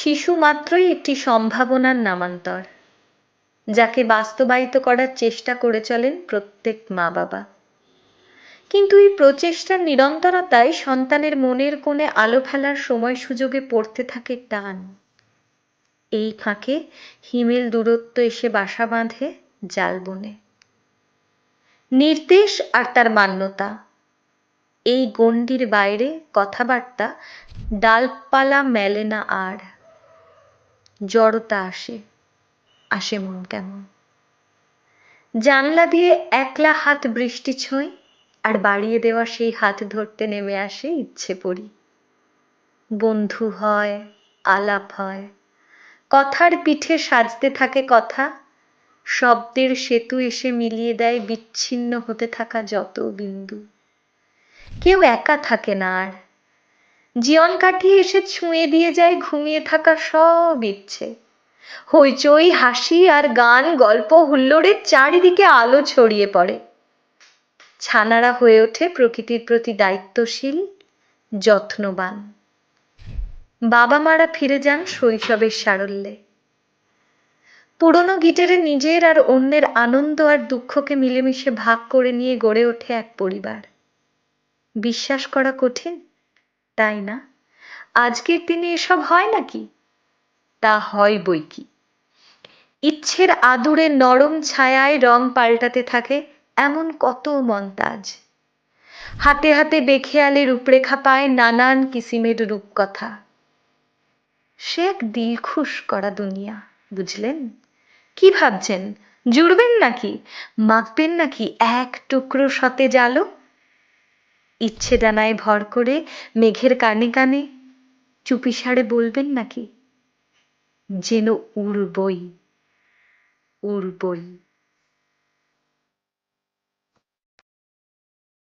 শিশু মাত্রই একটি সম্ভাবনার নামান্তর, যাকে বাস্তবায়িত করার চেষ্টা করে চলেন প্রত্যেক মা বাবা। কিন্তু এই প্রচেষ্টার নিরন্তরতায় সন্তানের মনের কোণে আলো ফেলার সময় সুযোগে পড়তে থাকে টান। এই ফাঁকে হিমেল দূরত্ব এসে বাসা বাঁধে জাল বনে। নির্দেশ আর তার মান্যতা, এই গণ্ডির বাইরে কথাবার্তা ডালপালা মেলে না আর। জড়তা আসে, আসে মন কেমন। জানলা দিয়ে একলা হাত বৃষ্টি ছোঁয়, আর বাড়িয়ে দেওয়া সেই হাত ধরতে নেমে আসে ইচ্ছে পড়ি। বন্ধু হয়, আলাপ হয়, কথার পিঠে সাজতে থাকে কথা, শব্দের সেতু এসে মিলিয়ে দেয় বিচ্ছিন্ন হতে থাকা যত বিন্দু। কেউ একা থাকে না আর, জীবন কাটিয়ে এসে ছুঁয়ে দিয়ে যায় ঘুমিয়ে থাকা সব ইচ্ছে। হইচই, হাসি আর গান, গল্প হুল্লোড়ের চারিদিকে আলো ছড়িয়ে পড়ে। ছানারা হয়ে ওঠে প্রকৃতির প্রতি দায়িত্বশীল, যত্নবান। বাবা মারা ফিরে যান শৈশবের সারল্যে। পুরনো গিটারে নিজের আর অন্যের আনন্দ আর দুঃখকে মিলেমিশে ভাগ করে নিয়ে গড়ে ওঠে এক পরিবার। বিশ্বাস করা কঠিন, তাই না? আজকের দিনে এসব হয় নাকি? তা হয় বইকি। ইচ্ছের আদুরে নরম ছায়ায় রং পাল্টাতে থাকে এমন কত মন্তাজ। হাতে হাতে বেখেয়ালে রূপরেখা পায় নানান কিসিমের রূপকথা। সে এক দিলখুশ করা দুনিয়া, বুঝলেন? কি ভাবছেন, জুড়বেন নাকি, মাখবেন নাকি এক টুকরো সতেজ আলো? ইচ্ছে ডানায় ভর করে মেঘের কানে কানে চুপিসারে বলবেন নাকি, যেন উড়বই, উড়বই।